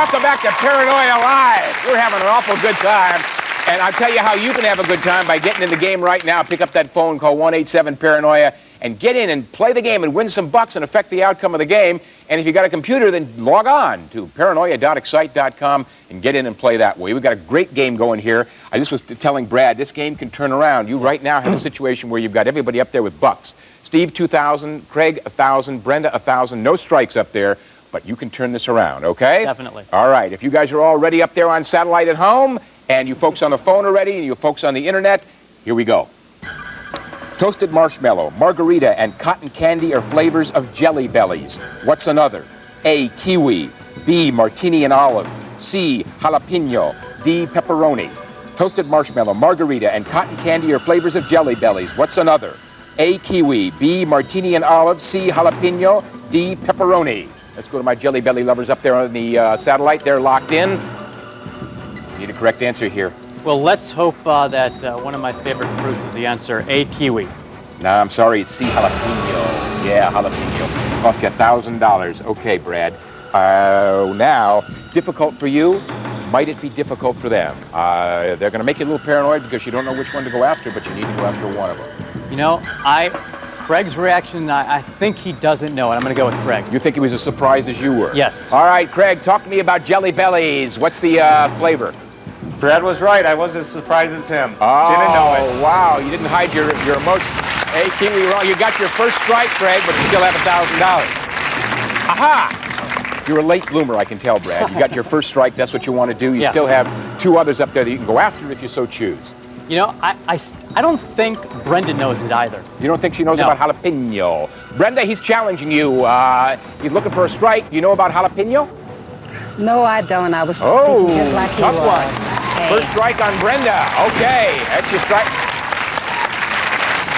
welcome back to Paranoia Live. We're having an awful good time. And I'll tell you how you can have a good time by getting in the game right now. Pick up that phone, call 1-877-PARANOIA, and get in and play the game and win some bucks and affect the outcome of the game. And if you got a computer, then log on to paranoia.excite.com and get in and play that way. We've got a great game going here. I just was telling Brad, this game can turn around. You right now have a situation where you've got everybody up there with bucks. Steve, 2,000, Craig, 1,000, Brenda, 1,000. No strikes up there, but you can turn this around, okay? Definitely. All right. If you guys are all ready up there on satellite at home, and you folks on the phone are ready, and you folks on the internet, here we go. Toasted marshmallow, margarita, and cotton candy are flavors of Jelly Bellies. What's another? A, kiwi. B, martini and olive. C, jalapeno. D, pepperoni. Toasted marshmallow, margarita, and cotton candy are flavors of Jelly Bellies. What's another? A, kiwi. B, martini and olive. C, jalapeno. D, pepperoni. Let's go to my Jelly Belly lovers up there on the satellite. They're locked in. Need a correct answer here. Well, let's hope that one of my favorite fruits is the answer, A, kiwi. Nah, I'm sorry, it's C, jalapeno. Yeah, jalapeno. Cost you $1,000. Okay, Brad. Now, difficult for you. Might it be difficult for them? They're going to make you a little paranoid because you don't know which one to go after, but you need to go after one of them. You know, Craig's reaction, I think he doesn't know, and I'm going to go with Craig. You think he was as surprised as you were? Yes. All right, Craig, talk to me about Jelly Bellies. What's the flavor? Brad was right. I wasn't as surprised as him. Oh, didn't know it. Wow. You didn't hide your emotion. Hey, kiwi wrong. You got your first strike, Craig, but you still have $1,000. Aha! You're a late bloomer, I can tell, Brad. You got your first strike. That's what you want to do. You still have two others up there that you can go after if you so choose. You know, I don't think Brenda knows it either. You don't think she knows about jalapeno? Brenda, he's challenging you. He's looking for a strike. You know about jalapeno? No, I don't. I was thinking just like you tough was. one. Hey. First strike on Brenda. Okay, that's your strike.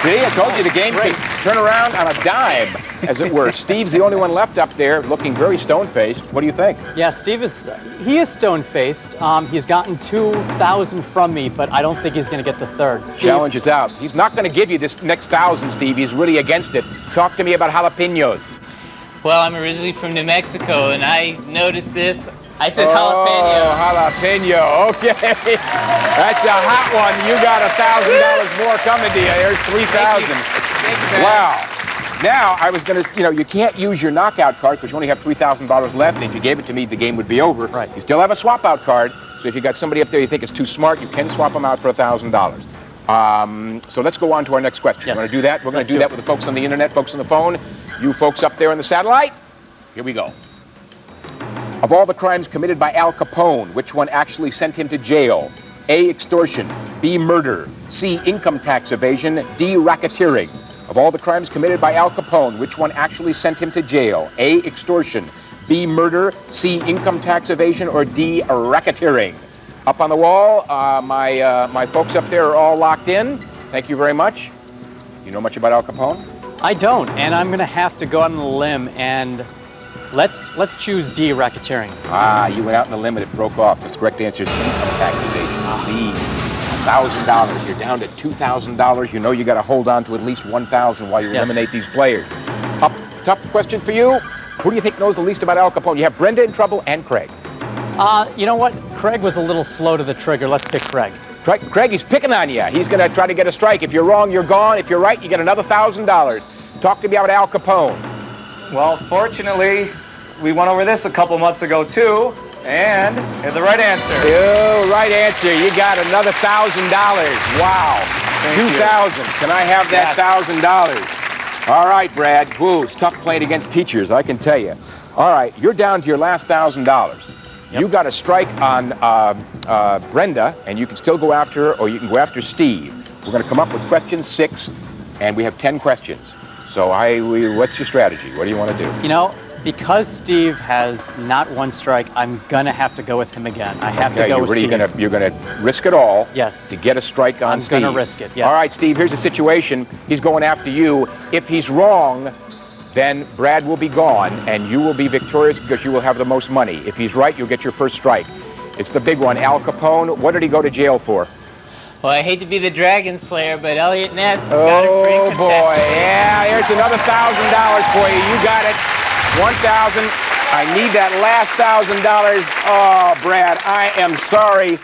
See, I told you the game could turn around on a dime, as it were. Steve's the only one left up there looking very stone-faced. What do you think? Yeah, Steve he is stone-faced. He's gotten 2,000 from me, but I don't think he's going to get to third. Steve, challenge is out. He's not going to give you this next 1,000, Steve. He's really against it. Talk to me about jalapenos. Well, I'm originally from New Mexico, and I noticed this. I said jalapeno. Oh, jalapeno. Okay. That's a hot one. You got $1,000 more coming to you. There's 3,000. Wow. Now, I was going to, you can't use your knockout card because you only have $3,000 left, and if you gave it to me, the game would be over. Right. You still have a swap-out card, so if you got somebody up there you think is too smart, you can swap them out for $1,000. So let's go on to our next question. Yes. You want to do that? We're going to do that with the folks on the internet, folks on the phone, you folks up there on the satellite. Here we go. Of all the crimes committed by Al Capone, which one actually sent him to jail? A, extortion. B, murder. C, income tax evasion. D, racketeering. Of all the crimes committed by Al Capone, which one actually sent him to jail? A, extortion. B, murder. C, income tax evasion. Or D, racketeering. Up on the wall, my folks up there are all locked in. Thank you very much. You know much about Al Capone? I don't, and I'm going to have to go out on a limb and let's choose D, racketeering. You went out on the limb and it broke off. The correct answer is income tax evasion. C, $1,000. You're down to $2,000. You know you got to hold on to at least $1,000 while you eliminate these players. Tough question for you. Who do you think knows the least about Al Capone? You have Brenda in trouble and Craig. You know what? Craig was a little slow to the trigger. Let's pick Craig. Craig, he's picking on you. He's going to try to get a strike. If you're wrong, you're gone. If you're right, you get another $1,000. Talk to me about Al Capone. Well, fortunately, we went over this a couple months ago, too, and had the right answer. Oh, right answer. You got another $1,000. Wow. $2,000. Can I have that $1,000? All right, Brad. Whoa, it's tough playing against teachers, I can tell you. All right, you're down to your last $1,000. Yep. You got a strike on Brenda, and you can still go after her, or you can go after Steve. We're going to come up with question 6, and we have 10 questions. So what's your strategy? What do you want to do? You know, because Steve has not one strike, I'm going to have to go with him again. I have to go with Steve. You're going to risk it all to get a strike on Steve. I'm going to risk it, yes. All right, Steve, here's the situation. He's going after you. If he's wrong, then Brad will be gone, and you will be victorious because you will have the most money. If he's right, you'll get your first strike. It's the big one. Al Capone, what did he go to jail for? Well, I hate to be the Dragon Slayer, but Elliot Ness got a free contestant. Oh, boy. Yeah, here's another $1,000 for you. You got it. 1,000. I need that last $1,000. Oh, Brad, I am sorry.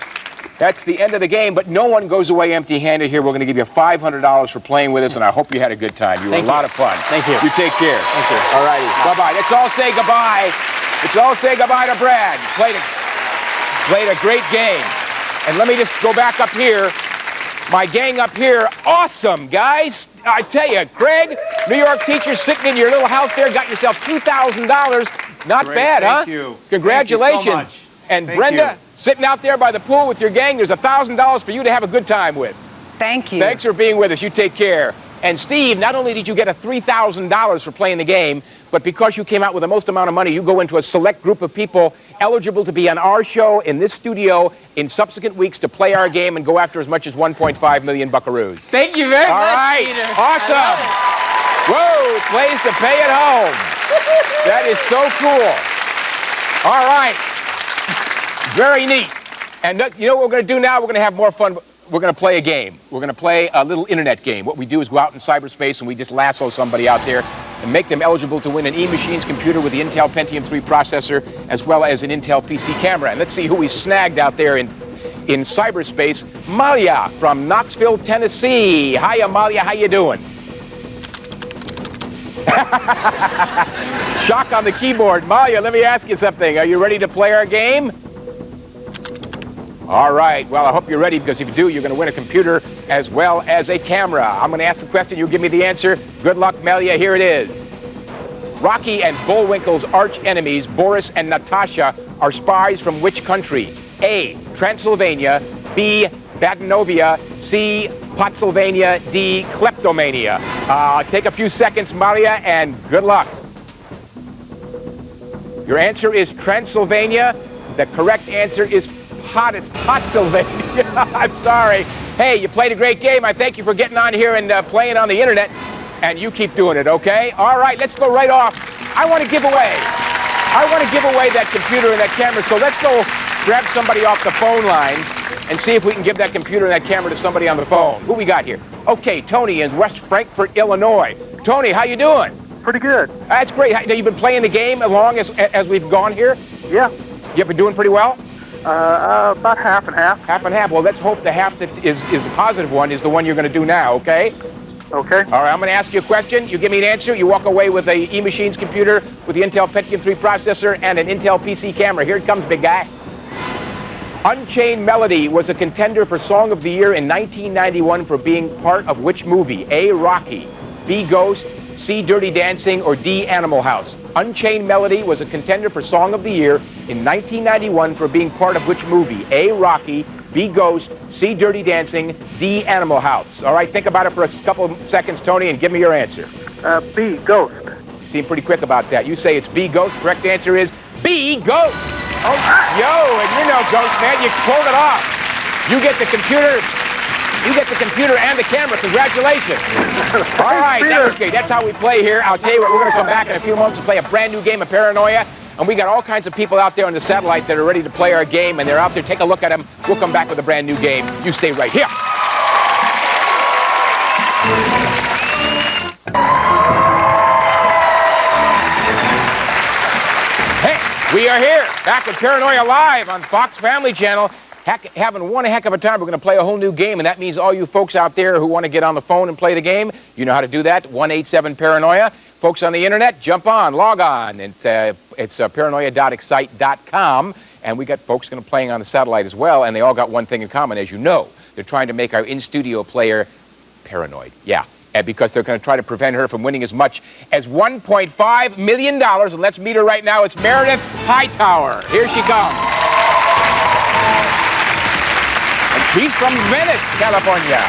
That's the end of the game, but no one goes away empty-handed here. We're going to give you $500 for playing with us, and I hope you had a good time. You were a lot of fun. Thank you. You take care. Thank you. All righty. Bye-bye. Let's all say goodbye. Let's all say goodbye to Brad. Played a great game. And let me just go back up here. My gang up here, awesome, guys. I tell you, Craig, New York teacher sitting in your little house there, got yourself $2,000. Not bad, huh? Thank you. Congratulations. Thank you so much. And Thank Brenda, you. sitting out there by the pool with your gang, there's $1,000 for you to have a good time with. Thank you. Thanks for being with us. You take care. And Steve, not only did you get a $3,000 for playing the game, but because you came out with the most amount of money, you go into a select group of people eligible to be on our show in this studio in subsequent weeks to play our game and go after as much as 1.5 million buckaroos. Thank you very All much, right. Peter. Awesome. Whoa, plays to pay at home. That is so cool. All right. Very neat. And you know what we're going to do now? We're going to have more fun. We're going to play a game. We're going to play a little internet game. What we do is go out in cyberspace and we just lasso somebody out there and make them eligible to win an E-Machines computer with the Intel Pentium 3 processor as well as an Intel PC camera. And let's see who we snagged out there in cyberspace. Malia from Knoxville, Tennessee. Hiya, Malia. How you doing? Shock on the keyboard. Malia, let me ask you something. Are you ready to play our game? All right. Well, I hope you're ready, because if you do, you're going to win a computer as well as a camera. I'm going to ask the question. You give me the answer. Good luck, Malia. Here it is. Rocky and Bullwinkle's arch enemies, Boris and Natasha, are spies from which country? A, Transylvania, B, Badanovia, C, Potsylvania, D, kleptomania. Take a few seconds, Malia, and good luck. Your answer is Transylvania. The correct answer is Potsylvania. I'm sorry. Hey, you played a great game. I thank you for getting on here and playing on the internet. And you keep doing it, okay? All right, let's go right off. I want to give away that computer and that camera. So let's go grab somebody off the phone lines and see if we can give that computer and that camera to somebody on the phone. Who we got here? Okay, Tony in West Frankfort, Illinois. Tony, how you doing? Pretty good. That's great. You've been playing the game along as we've gone here? Yeah. You've been doing pretty well? About half and half. Half and half. Well, let's hope the half that is the positive one is the one you're going to do now, okay? Okay. All right, I'm going to ask you a question. You give me an answer. You walk away with a E-Machines computer with the Intel Pentium 3 processor and an Intel PC camera. Here it comes, big guy. Unchained Melody was a contender for Song of the Year in 1991 for being part of which movie? A, Rocky, B, Ghost, C, Dirty Dancing, or D, Animal House? Unchained Melody was a contender for Song of the Year in 1991 for being part of which movie? A, Rocky, B, Ghost, C, Dirty Dancing, D, Animal House. All right, think about it for a couple of seconds, Tony, and give me your answer. B, Ghost. You seem pretty quick about that. You say it's B, Ghost. Correct answer is B, Ghost. Oh, yo, and you know Ghost, man. You pulled it off. You get the computer. You get the computer and the camera. Congratulations. All right, that was great. That's how we play here. I'll tell you what, we're going to come back in a few moments and play a brand new game of Paranoia. And we got all kinds of people out there on the satellite that are ready to play our game, and they're out there. Take a look at them. We'll come back with a brand new game. You stay right here. Hey, we are here, back with Paranoia Live on Fox Family Channel. Having one heck of a time. We're going to play a whole new game, and that means all you folks out there who want to get on the phone and play the game, you know how to do that. 1-877-PARANOIA. Folks on the internet, jump on, log on. It's paranoia.excite.com, and we got folks going to playing on the satellite as well, and they all got one thing in common, as you know. They're trying to make our in-studio player paranoid. Yeah, and because they're going to try to prevent her from winning as much as $1.5 million. And let's meet her right now. It's Meredith Hightower. Here she comes. And she's from Venice, California.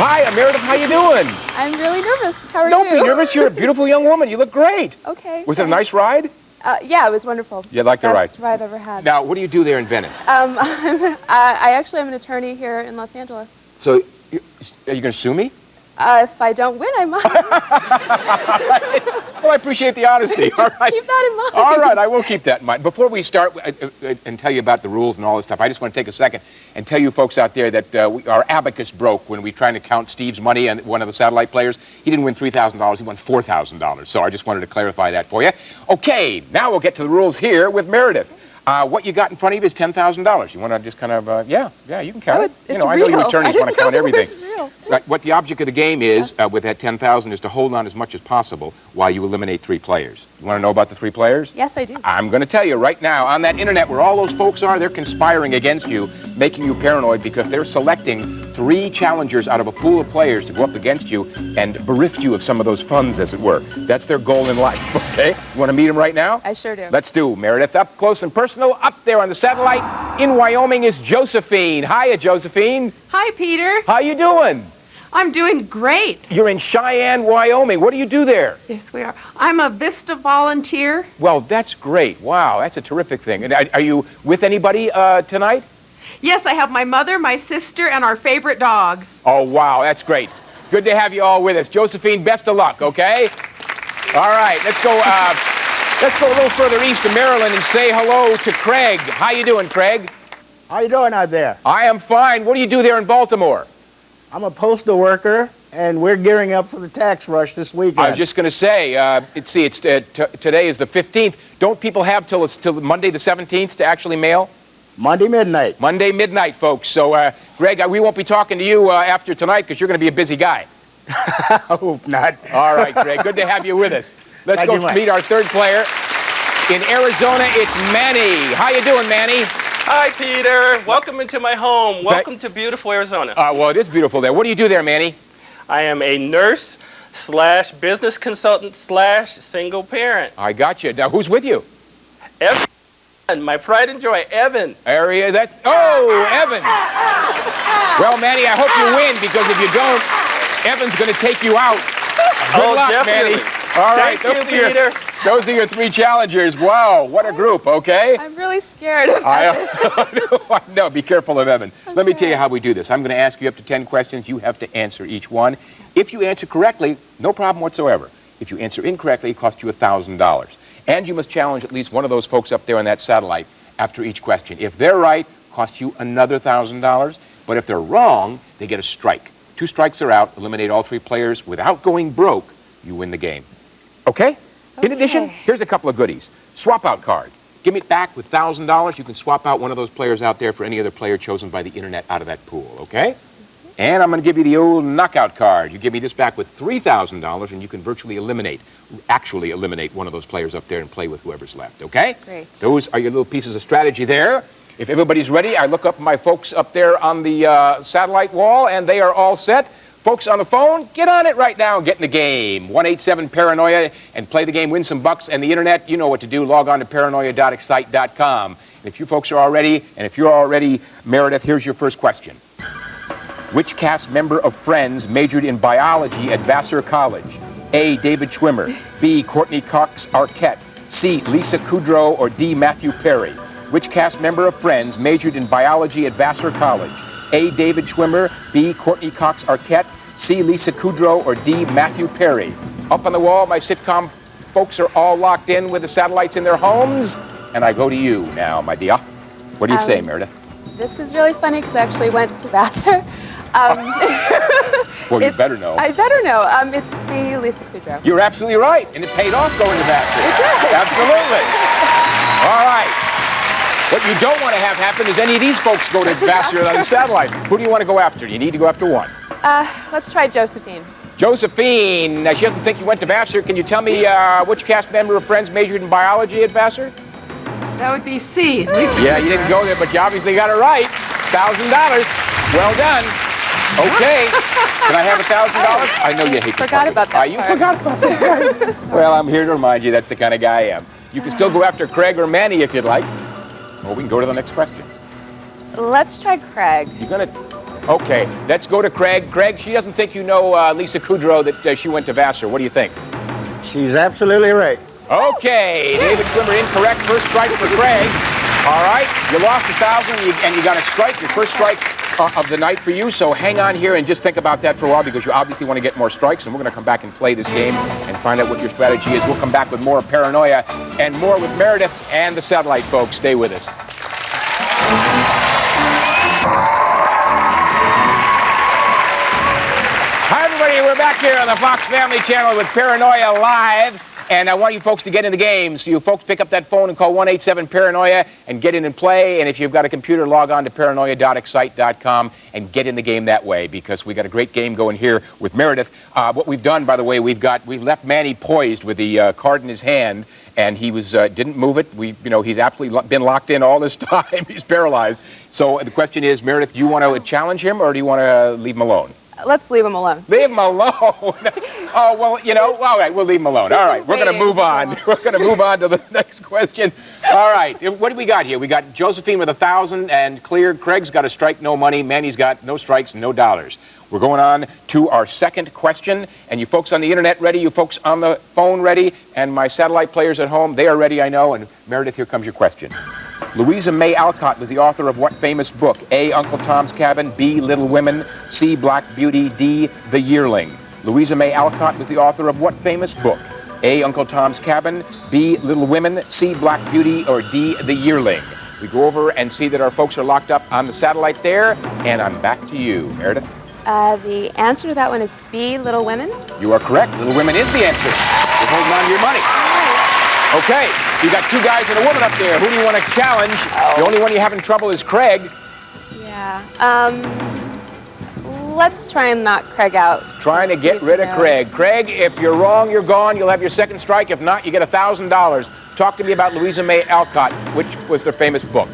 Hi, Meredith, how you doing? I'm really nervous. How are you? Don't be nervous. You're a beautiful young woman. You look great. Okay. Was it a nice ride? Yeah, it was wononderful. You liked the ride? Best ride I've ever had. Now, what do you do there in Venice? I actually am an attorney here in Los Angeles. So, are you going to sue me? If I don't win, I might. Well, I appreciate the honesty. All right. Keep that in mind. All right, I will keep that in mind. Before we start and tell you about the rules and all this stuff, I just want to take a second and tell you folks out there that our abacus broke when we were trying to count Steve's money and one of the satellite players. He didn't win $3,000, he won $4,000. So I just wanted to clarify that for you. Okay, now we'll get to the rules here with Meredith. What you got in front of you is $10,000. You want to just kind of, yeah, you can count it. It's I know you attorneys want to count everything. It's real. Right, what the object of the game is with that $10,000 is to hold on as much as possible while you eliminate 3 players. You want to know about the 3 players? Yes, I do. I'm going to tell you right now, on that internet where all those folks are, they're conspiring against you, making you paranoid because they're selecting 3 challengers out of a pool of players to go up against you and bereft you of some of those funds, as it were. That's their goal in life, okay? You want to meet them right now? I sure do. Let's do, Meredith. Up close and personal, up there on the satellite in Wyoming is Josephine. Hiya, Josephine. Hi, Peter. How you doing? I'm doing great. You're in Cheyenne, Wyoming. What do you do there? Yes, we are. I'm a Vista volunteer. Well, that's great. Wow, that's a terrific thing. And are you with anybody tonight? Yes, I have my mother, my sister, and our favorite dog. Oh, wow, that's great. Good to have you all with us. Josephine, best of luck, okay? All right, let's go a little further east to Maryland and say hello to Craig. How you doing, Craig? How you doing out there? I am fine. What do you do there in Baltimore? I'm a postal worker, and we're gearing up for the tax rush this weekend. I was just going to say, today is the 15th. Don't people have till Monday the 17th to actually mail? Monday midnight. Monday midnight, folks. So, Greg, we won't be talking to you after tonight because you're going to be a busy guy. I hope not. All right, Greg. Good to have you with us. Let's Thank go you much. meet our 3rd player. In Arizona, it's Manny. How you doing, Manny? Hi, Peter. Welcome into my home. Welcome to beautiful Arizona. Well, it is beautiful there. What do you do there, Manny? I am a nurse / business consultant / single parent. I got you. Now, who's with you? Evan, my pride and joy, Evan. Evan. Well, Manny, I hope you win because if you don't, Evan's going to take you out. Good luck, definitely. Manny. All right, Thank you, Peter. Those are your 3 challengers. Wow, what a group, okay? I'm really scared of Evan. No, be careful of Evan. Let me tell you how we do this. I'm going to ask you up to 10 questions. You have to answer each one. If you answer correctly, no problem whatsoever. If you answer incorrectly, it costs you $1,000. And you must challenge at least one of those folks up there on that satellite after each question. If they're right, it costs you another $1,000. But if they're wrong, they get a strike. 2 strikes are out. Eliminate all 3 players without going broke. You win the game. Okay? In addition, here's a couple of goodies. Swap out card. Give it back with $1,000. You can swap out one of those players out there for any other player chosen by the internet out of that pool, okay? And I'm going to give you the old knockout card. You give me this back with $3,000 and you can actually eliminate one of those players up there and play with whoever's left, okay? Great. Those are your little pieces of strategy there. If everybody's ready, I look up my folks up there on the satellite wall and they are all set. Folks on the phone, get on it right now and get in the game. 1-877-PARANOIA and play the game, win some bucks. And the internet, you know what to do. Log on to paranoia.excite.com. And if you folks are all ready, and if you're all ready, Meredith, here's your first question. Which cast member of Friends majored in biology at Vassar College? A, David Schwimmer. B, Courtney Cox Arquette. C, Lisa Kudrow. Or D, Matthew Perry? Which cast member of Friends majored in biology at Vassar College? A, David Schwimmer, B, Courtney Cox Arquette, C, Lisa Kudrow, or D, Matthew Perry. Up on the wall, my sitcom folks are all locked in with the satellites in their homes. And I go to you now, my dear. What do you say, Meredith? This is really funny because I actually went to Vassar. Well, you better know. I better know. It's C, Lisa Kudrow. You're absolutely right. And it paid off going to Vassar. It did. Absolutely. All right. What you don't want to have happen is any of these folks go to Vassar on the satellite. Who do you want to go after? You need to go after one. Let's try Josephine. Josephine. Now, she doesn't think you went to Vassar. Can you tell me which cast member of Friends majored in biology at Vassar? That would be C. Lisa Yeah, you didn't go there, but you obviously got it right. $1,000. Well done. Okay. Can I have $1,000? I know you hate Forgot about that You part. forgot about that. Well, I'm here to remind you that's the kind of guy I am. You can still go after Craig or Manny if you'd like. Or we can go to the next question. Let's try Craig. You're going to... Okay, let's go to Craig. Craig, she doesn't think you know Lisa Kudrow, that she went to Vassar. What do you think? She's absolutely right. Okay, David Schwimmer incorrect. First strike for Craig. All right, you lost $1,000 and you got a strike. Your first strike of the night for you, so hang on here and just think about that for a while because you obviously want to get more strikes, and we're going to come back and play this game and find out what your strategy is. We'll come back with more Paranoia and more with Meredith and the satellite folks. Stay with us. Hi, everybody. We're back here on the Fox Family Channel with Paranoia Live. And I want you folks to get in the game. So you folks pick up that phone and call 1-877-PARANOIA and get in and play. And if you've got a computer, log on to paranoia.excite.com and get in the game that way because we got a great game going here with Meredith. What we've done, by the way, we've left Manny poised with the card in his hand, and he was didn't move it. He's absolutely been locked in all this time. He's paralyzed. So the question is, Meredith, do you want to challenge him or do you want to leave him alone? Let's leave him alone. Leave him alone. Oh, well, all right, we'll leave him alone. All right, we're going to move on. We're going to move on to the next question. All right, what do we got here? We got Josephine with 1,000 and cleared. Craig's got a strike, no money. Manny's got no strikes, no dollars. We're going on to our second question. And you folks on the internet ready? You folks on the phone ready? And my satellite players at home, they are ready, I know. And Meredith, here comes your question. Louisa May Alcott was the author of what famous book? A, Uncle Tom's Cabin, B, Little Women, C, Black Beauty, D, The Yearling. Louisa May Alcott was the author of what famous book? A, Uncle Tom's Cabin, B, Little Women, C, Black Beauty, or D, The Yearling. We go over and see that our folks are locked up on the satellite there, and I'm back to you, Meredith. The answer to that one is B, Little Women. You are correct. Little Women is the answer. You're holding on to your money. Okay, you got two guys and a woman up there. Who do you want to challenge? The only one you having trouble is Craig. Yeah. Let's try and knock Craig out. Trying to get rid of Craig. Craig, if you're wrong, you're gone. You'll have your second strike. If not, you get $1,000. Talk to me about Louisa May Alcott, which was their famous book.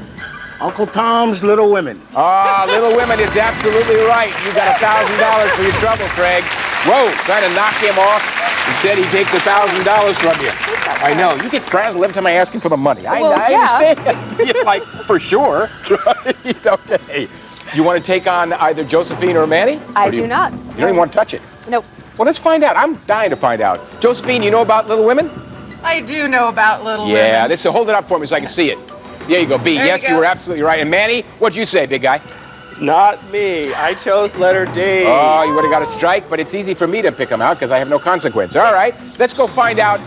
Uncle Tom's Little Women. Little Women is absolutely right. You got $1,000 for your trouble, Craig. Whoa, trying to knock him off. Instead, he takes $1,000 from you. I know. You get frazzled every time I ask him for the money. I understand. You're like, for sure. Okay. You want to take on either Josephine or Manny? I do not. You don't even want to touch it? Nope. Well, let's find out. I'm dying to find out. Josephine, you know about Little Women? I do know about Little Women. Yeah, hold it up for me so I can see it. There you go, B. Yes, you were absolutely right. And Manny, what'd you say, big guy? Not me. I chose letter D. Oh, you would have got a strike, but it's easy for me to pick them out because I have no consequence. All right, let's go find out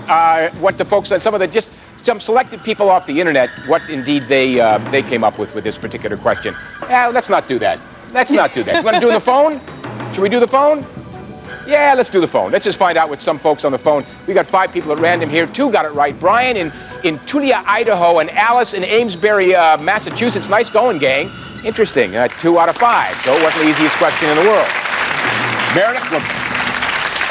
what the folks, some selected people off the internet, what indeed they came up with this particular question. Yeah, let's not do that. Let's not do that. You want to do the phone? Should we do the phone? Yeah, let's do the phone. Let's just find out with some folks on the phone. We got 5 people at random here. 2 got it right. Brian in Tulia, Idaho, and Alice in Amesbury, Massachusetts. Nice going, gang. Interesting. 2 out of 5. So it wasn't the easiest question in the world. Meredith?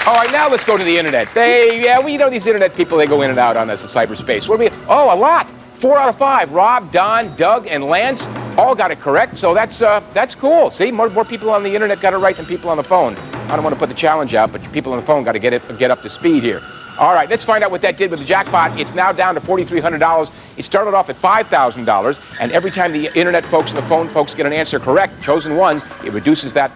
All right, now let's go to the internet. These internet people, they go in and out on this in cyberspace. A lot. 4 out of 5. Rob, Don, Doug, and Lance all got it correct. So that's cool. See, more people on the internet got it right than people on the phone. I don't want to put the challenge out, but people on the phone got to get up to speed here. All right, let's find out what that did with the jackpot. It's now down to $4,300. It started off at $5,000, and every time the internet folks and the phone folks get an answer correct, chosen ones, it reduces that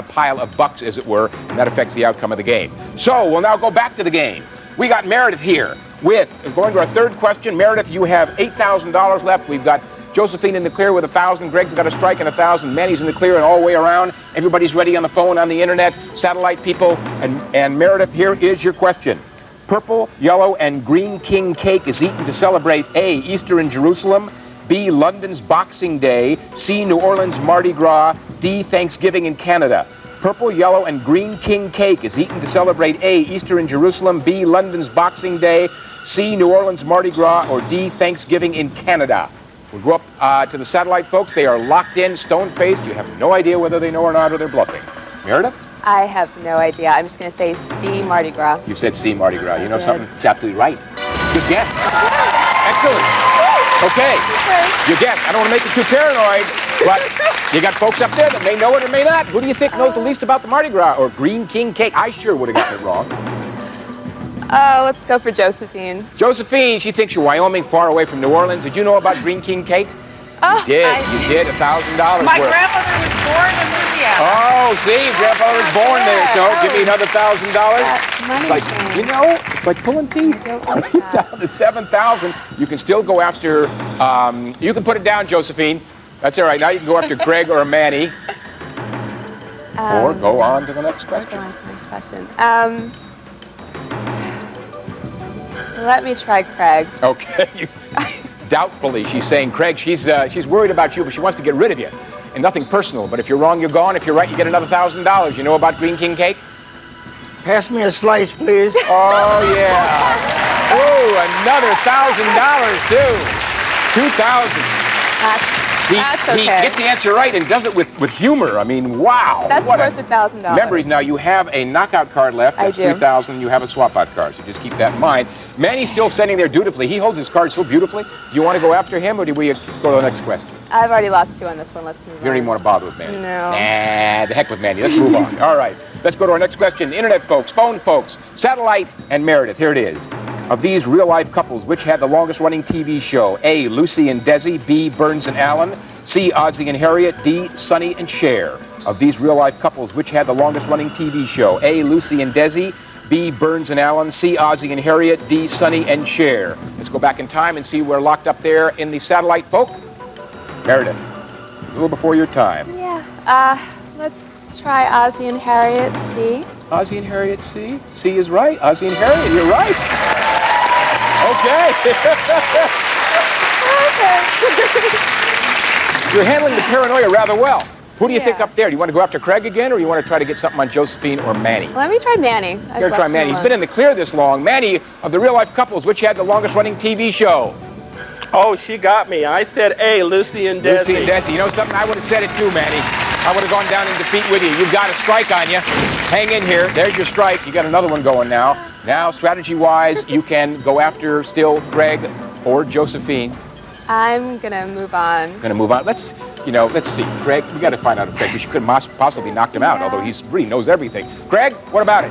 pile of bucks, as it were, and that affects the outcome of the game. So we'll now go back to the game. We got Meredith here going to our third question. Meredith, you have $8,000 left. We've got Josephine in the clear with 1,000. Greg's got a strike and 1,000. Manny's in the clear and all the way around. Everybody's ready on the phone, on the internet, satellite people. And Meredith, here is your question. Purple, yellow, and green king cake is eaten to celebrate A, Easter in Jerusalem, B, London's Boxing Day, C, New Orleans Mardi Gras, D, Thanksgiving in Canada. Purple, yellow, and green king cake is eaten to celebrate A, Easter in Jerusalem, B, London's Boxing Day, C, New Orleans Mardi Gras, or D, Thanksgiving in Canada. We'll go up to the satellite folks. They are locked in, stone-faced. You have no idea whether they know or not, or they're bluffing. Meredith? I have no idea. I'm just going to say C, Mardi Gras. You said C, Mardi Gras. You know something? It's absolutely right. Good guess. Excellent. Okay. Your guess. I don't want to make you too paranoid, but you got folks up there that may know it or may not. Who do you think knows the least about the Mardi Gras or green king cake? I sure would have gotten it wrong. Let's go for Josephine. Josephine, she thinks you're Wyoming, far away from New Orleans. Did you know about green king cake? You did. $1,000 My grandmother was born in Louisiana. Oh, see, your grandfather was born there, so give me another $1,000. It's like, it's like pulling teeth. You're down to $7,000. You can still go after, you can put it down, Josephine. That's all right. Now you can go after Greg or Manny. or go on to the next question. Go on to the next question. Let me try Craig. Okay. Doubtfully, she's saying, Craig, she's worried about you, but she wants to get rid of you. And nothing personal, but if you're wrong, you're gone. If you're right, you get another $1,000. You know about Green King cake? Pass me a slice, please. Oh, yeah. Oh, another $1,000, too. 2,000. That's okay. He gets the answer right and does it with humor. I mean, wow. That's worth $1,000. Memories. Now, you have a knockout card left. That's 3,000. You have a swap-out card, so just keep that in mind. Manny's still standing there dutifully. He holds his card so beautifully. Do you want to go after him, or do we go to the next question? I've already lost 2 on this one. Let's move on. You don't even want to bother with Manny? No. Nah, the heck with Manny. Let's move on. All right. Let's go to our next question. Internet folks, phone folks, Satellite and Meredith. Here it is. Of these real-life couples, which had the longest-running TV show? A, Lucy and Desi. B, Burns and Allen. C, Ozzie and Harriet. D, Sonny and Cher. Of these real-life couples, which had the longest-running TV show? A, Lucy and Desi. B, Burns and Allen. C, Ozzie and Harriet. D, Sonny and Cher. Let's go back in time and see who we're locked up there in the Satellite folk. Meredith, a little before your time. Yeah. Let's try Ozzie and Harriet. C. Ozzie and Harriet, C. C is right. Ozzie and Harriet, you're right. Okay. You're handling the paranoia rather well. Who do you think up there? Do you want to go after Craig again, or you want to try to get something on Josephine or Manny? Let me try Manny. You're going to try Manny. He's been in the clear this long. Manny, of the real-life couples, which had the longest-running TV show? Oh, she got me. I said A, Lucy and Desi. Lucy and Desi. You know something? I would have said it too, Manny. I would have gone down in defeat with you. You've got a strike on you. Hang in here. There's your strike. You got another one going now. Now, strategy-wise, you can go after still Craig or Josephine. I'm gonna move on. Gonna move on. Let's see. Craig, we got to find out if Craig, we could possibly knocked him out, although he really knows everything. Craig, what about it?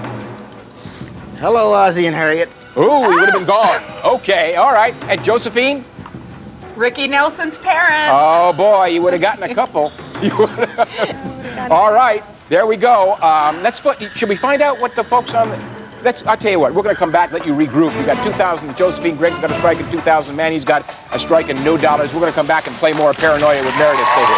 Hello, Ozzie and Harriet. Ooh, he would have been gone. Okay, all right. And Josephine? Ricky Nelson's parents. Oh, boy, you would have gotten a couple. All right, there we go. Should we find out what the folks on I'll tell you what, we're going to come back, let you regroup. We've got 2,000 Josephine. Greg's got a strike at 2,000. Manny's got a strike and no dollars. We're going to come back and play more Paranoia with Meredith. Stay here.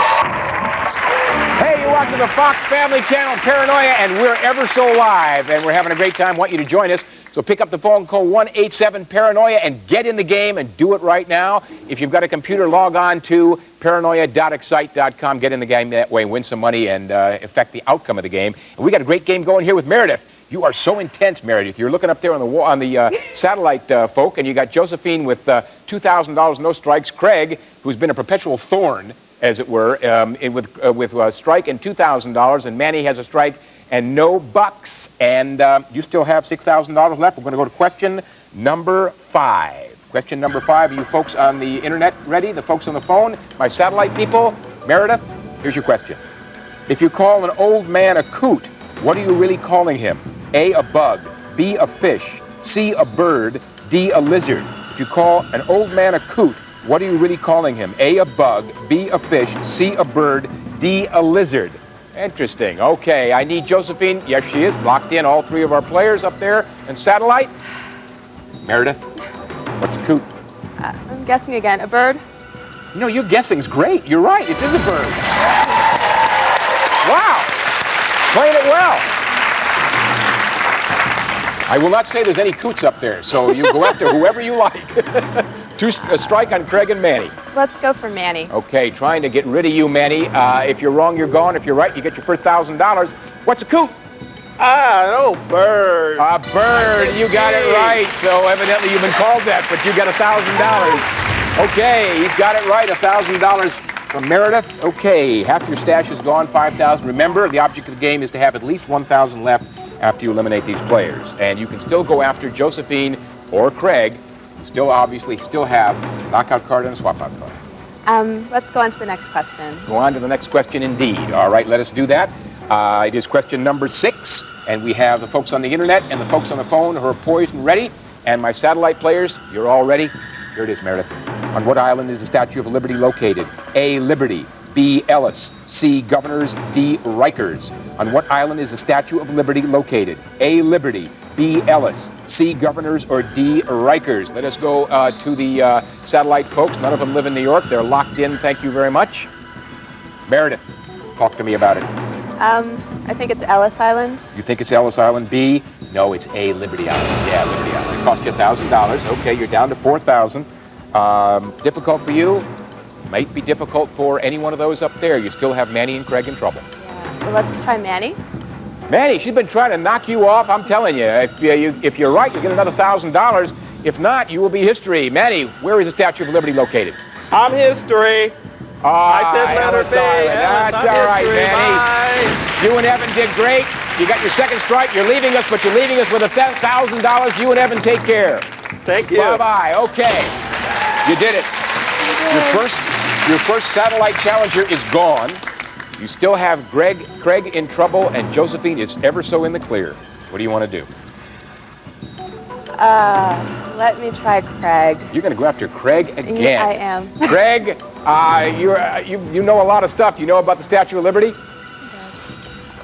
Hey, you're watching the Fox Family Channel Paranoia, and we're ever so live, and we're having a great time. Want you to join us. So pick up the phone, call 1-87-PARANOIA, and get in the game and do it right now. If you've got a computer, log on to paranoia.excite.com. Get in the game that way, win some money, and affect the outcome of the game. And we got a great game going here with Meredith. You are so intense, Meredith. You're looking up there on the satellite folk, and you got Josephine with $2,000, no strikes. Craig, who's been a perpetual thorn, as it were, with a strike and $2,000, and Manny has a strike and no bucks. And you still have $6,000 left. We're going to go to question number 5. Question number 5. Are you folks on the internet ready? The folks on the phone? My satellite people? Meredith, here's your question. If you call an old man a coot, what are you really calling him? A, a bug. B, a fish. C, a bird. D, a lizard. If you call an old man a coot, what are you really calling him? A, a bug. B, a fish. C, a bird. D, a lizard. Interesting. Okay, I need Josephine. Yes, she is. Locked in, all 3 of our players up there. And satellite? Meredith, what's a coot? I'm guessing again. A bird? You know, your guessing's great. You're right. It is a bird. Wow. Playing it well. I will not say there's any coots up there, so you go after whoever you like. A strike on Craig and Manny. Let's go for Manny. Okay, trying to get rid of you, Manny. If you're wrong, you're gone. If you're right, you get your first $1,000. What's a coot? Bird. A bird. You got it right. So evidently you've been called that, but you got $1,000. Okay, he's got it right. $1,000 from Meredith. Okay, half your stash is gone. $5,000. Remember, the object of the game is to have at least $1,000 left after you eliminate these players, and you can still go after Josephine or Craig. Still have a knockout card and a swap out card. Let's go on to the next question. Go on to the next question indeed. All right, let us do that. It is question number 6, and we have the folks on the internet and the folks on the phone who are poised and ready. And my satellite players, you're all ready? Here it is, Meredith. On what island is the Statue of Liberty located? A, Liberty. B, Ellis. C, Governors. D, Rikers. On what island is the Statue of Liberty located? A, Liberty. B, Ellis. C, Governors. Or D, Rikers. Let us go to the satellite folks. None of them live in New York. They're locked in. Thank you very much. Meredith, talk to me about it. I think it's Ellis Island. You think it's Ellis Island? B? No, it's A, Liberty Island. Yeah, Liberty Island. It cost you $1,000. Okay, you're down to 4,000. Difficult for you? Might be difficult for any one of those up there. You still have Manny and Craig in trouble. Yeah. Well, let's try Manny. Manny, she's been trying to knock you off. I'm telling you, if you're right, you'll get another $1,000. If not, you will be history. Manny, where is the Statue of Liberty located? I'm history. I said letter B. That's all right, Manny. Bye. You and Evan did great. You got your second strike. You're leaving us, but you're leaving us with $1,000. You and Evan take care. Thank you. Bye-bye. Okay. You did it. Your first satellite challenger is gone. You still have Craig in trouble, and Josephine is ever so in the clear. What do you want to do? Let me try Craig. You're going to go after Craig again. Yeah, I am. Craig, you know a lot of stuff. You know about the Statue of Liberty?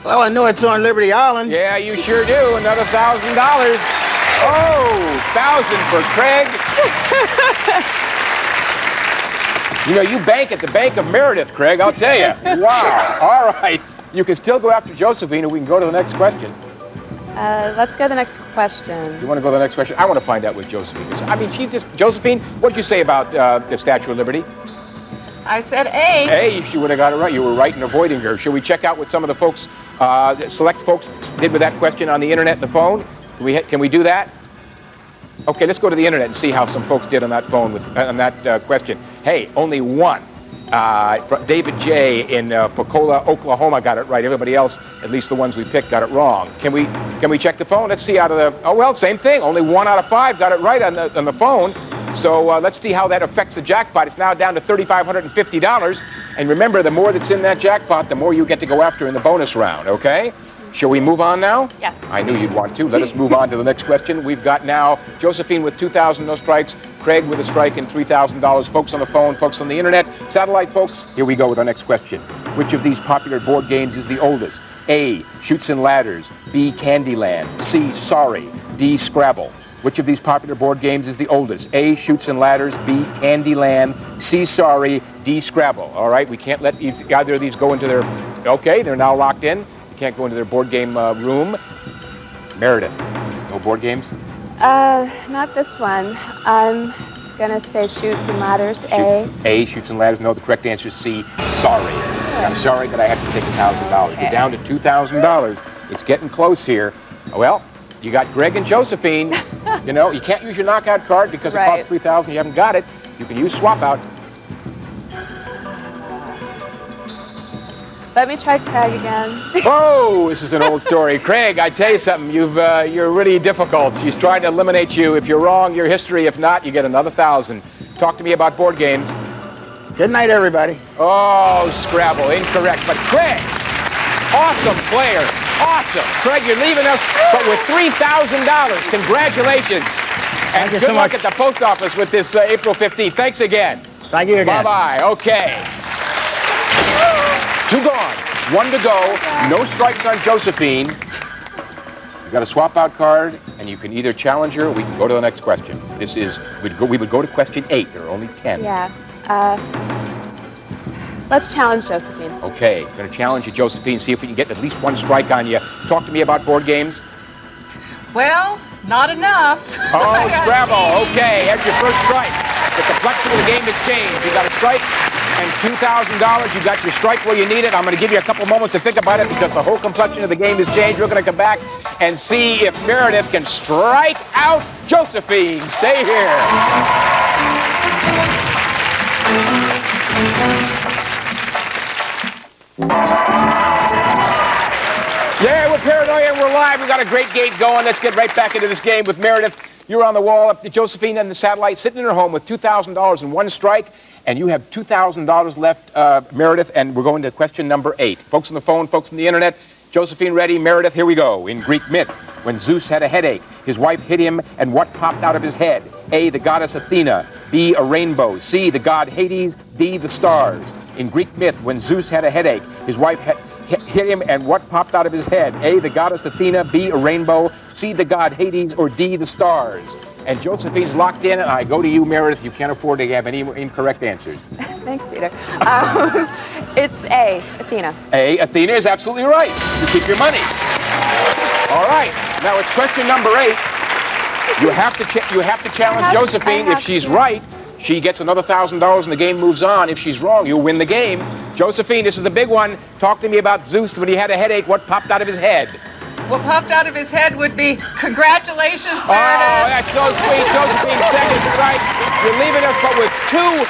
Well, I know it's on Liberty Island. Yeah, you sure do. Another $1,000. Oh, 1,000 for Craig. You know, you bank at the Bank of Meredith, Craig, I'll tell you. Wow. All right. You can still go after Josephine, and we can go to the next question. Let's go to the next question. You want to go to the next question? I want to find out what Josephine is. I mean, Josephine, what did you say about the Statue of Liberty? I said A. A, she would have got it right. You were right in avoiding her. Should we check out what some of the folks, select folks, did with that question on the internet and the phone? Can we do that? Okay, let's go to the internet and see how some folks did on that phone on that question. Hey, only one. David J. in Pocola, Oklahoma got it right. Everybody else, at least the ones we picked, got it wrong. Can we check the phone? Let's see out of the... Oh, well, same thing. Only 1 out of 5 got it right on the phone. So let's see how that affects the jackpot. It's now down to $3,550. And remember, the more that's in that jackpot, the more you get to go after in the bonus round, okay? Shall we move on now? Yes. I knew you'd want to. Let us move on to the next question. We've got now Josephine with 2,000, no strikes. Craig with a strike and $3,000. Folks on the phone, folks on the internet, satellite folks. Here we go with our next question. Which of these popular board games is the oldest? A, Chutes and Ladders. B, Candyland. C, Sorry. D, Scrabble. Which of these popular board games is the oldest? A, Chutes and Ladders. B, Candyland. C, Sorry. D, Scrabble. All right, we can't let either of these go into their... Okay, they're now locked in. Can't go into their board game room. Meredith, no board games? Not this one. I'm gonna say Chutes and Ladders, A. A, Chutes and Ladders. No, the correct answer is C, Sorry. I'm sorry that I have to take $1,000. Okay. You're down to $2,000. It's getting close here. Well, you got Greg and Josephine. You know, you can't use your knockout card because it costs $3,000. You haven't got it. You can use swap out. Let me try Craig again. Oh, this is an old story. Craig, I tell you something, you're really difficult. She's trying to eliminate you. If you're wrong, you're history. If not, you get another 1,000. Talk to me about board games. Good night, everybody. Oh, Scrabble, incorrect. But Craig, awesome player, awesome. Craig, you're leaving us, but with $3,000. Congratulations. And Thank you good so luck much. at the post office with this April 15th. Thanks again. Thank you again. Bye-bye. Okay. 2 gone, 1 to go, no strikes on Josephine. You got a swap out card, and you can either challenge her or we can go to the next question. This is, we would go to question 8. There are only 10. Yeah. Let's challenge Josephine. Okay, going to challenge you, Josephine, see if we can get at least 1 strike on you. Talk to me about board games. Well, not enough. Oh, Scrabble, okay, here's your first strike. The complexion of the game has changed. You got a strike and $2,000. You got your strike where you need it. I'm going to give you a couple moments to think about it because the whole complexion of the game has changed. We're going to come back and see if Meredith can strike out Josephine. Stay here. Yeah, we're Paranoia and we're live. We've got a great game going. Let's get right back into this game with Meredith. You're on the wall up to Josephine and the satellite sitting in her home with $2,000 and 1 strike. And you have $2,000 left, Meredith, and we're going to question number 8. Folks on the phone, folks on the internet, Josephine ready, Meredith, here we go. In Greek myth, when Zeus had a headache, his wife hit him, and what popped out of his head? A, the goddess Athena. B, a rainbow. C, the god Hades. D, the stars. In Greek myth, when Zeus had a headache, his wife hit him, and what popped out of his head? A, the goddess Athena. B, a rainbow. C, the god Hades. Or D, the stars. And Josephine's locked in, and I go to you, Meredith. You can't afford to have any incorrect answers. Thanks, Peter. It's A, Athena. A, Athena is absolutely right. You keep your money. All right. Now it's question number 8. You have to challenge Josephine. If she's right, she gets another $1,000 and the game moves on. If she's wrong, you'll win the game. Josephine, this is the big one. Talk to me about Zeus when he had a headache. What popped out of his head? What popped out of his head would be, congratulations, Oh, that's so sweet. Josephine second, right? You're leaving us but with $2,000,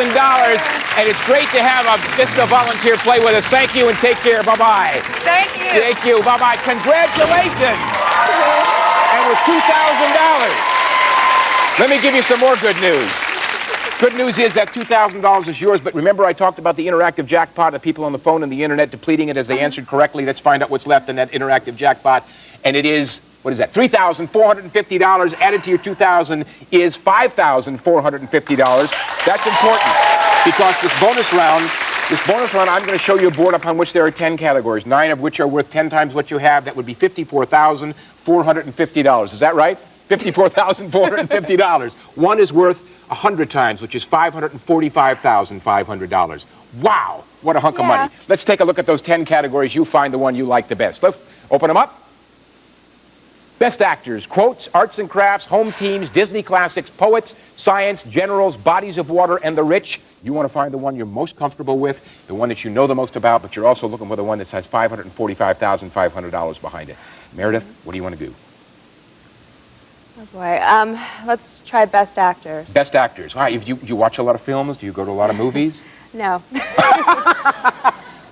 and it's great to have a Vista volunteer play with us. Thank you and take care. Bye-bye. Thank you. Thank you. Bye-bye. Congratulations. And with $2,000. Let me give you some more good news. Good news is that $2,000 is yours, but remember I talked about the interactive jackpot, the people on the phone and the internet depleting it as they answered correctly. Let's find out what's left in that interactive jackpot. And it is, what is that, $3,450 added to your $2,000 is $5,450. That's important because this bonus round, I'm going to show you a board upon which there are 10 categories, 9 of which are worth 10 times what you have. That would be $54,450. Is that right? $54,450. One is worth 100 times, which is $545,500. Wow, what a hunk of money. Let's take a look at those 10 categories. You find the one you like the best. Let's open them up. Best actors, quotes, arts and crafts, home teams, Disney classics, poets, science, generals, bodies of water, and the rich. You want to find the one you're most comfortable with, the one that you know the most about, but you're also looking for the one that has $545,500 behind it. Meredith, what do you want to do? Oh boy. Let's try best actors. Best actors. All right, you watch a lot of films? Do you go to a lot of movies? No.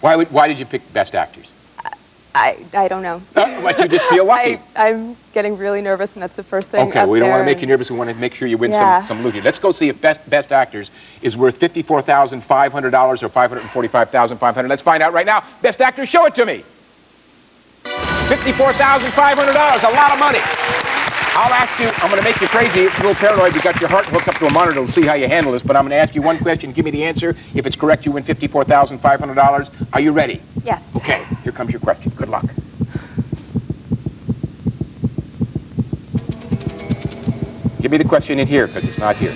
Why did you pick best actors? I don't know. But you just feel lucky. I'm getting really nervous, and that's the first thing. Okay, we don't want to make you nervous. We want to make sure you win some loot here. Let's go see if best actors is worth $54,500 or $545,500. Let's find out right now. Best actors, show it to me. $54,500, a lot of money. I'll ask you, I'm going to make you crazy, a little paranoid. You got your heart hooked up to a monitor to see how you handle this, but I'm going to ask you one question. Give me the answer. If it's correct, you win $54,500. Are you ready? Yes. Okay, here comes your question. Good luck. Give me the question in here, because it's not here.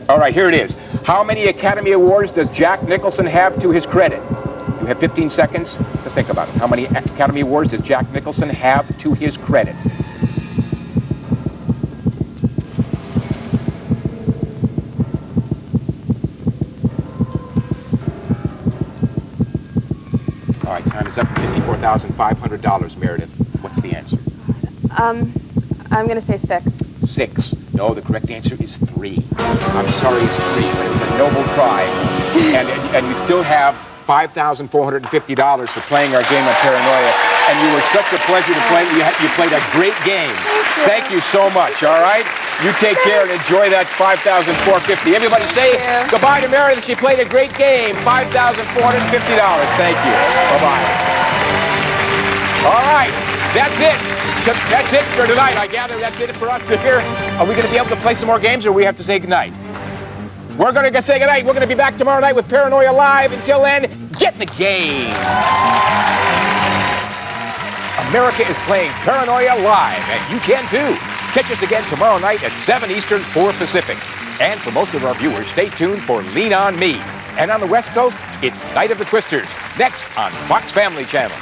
All right, here it is. How many Academy Awards does Jack Nicholson have to his credit? You have 15 seconds to think about it. How many Academy Awards does Jack Nicholson have to his credit? All right, time is up for $54,500, Meredith. What's the answer? I'm going to say 6. 6. No, the correct answer is 3. I'm sorry it's 3, but it was a noble try. And you still have $5,450 for playing our game of Paranoia. And you were such a pleasure to play. You played a great game. Thank you so much, all right? You take care and enjoy that $5,450. Everybody say goodbye to Meredith. She played a great game. $5,450. Thank you. Bye-bye. All right, that's it. That's it for tonight. I gather that's it for us here. Are we going to be able to play some more games, or we have to say goodnight? We're going to say goodnight. We're going to be back tomorrow night with Paranoia Live. Until then, get the game. America is playing Paranoia Live, and you can too. Catch us again tomorrow night at 7 Eastern, 4 Pacific. And for most of our viewers, stay tuned for Lean On Me. And on the West Coast, it's Night of the Twisters, next on Fox Family Channel.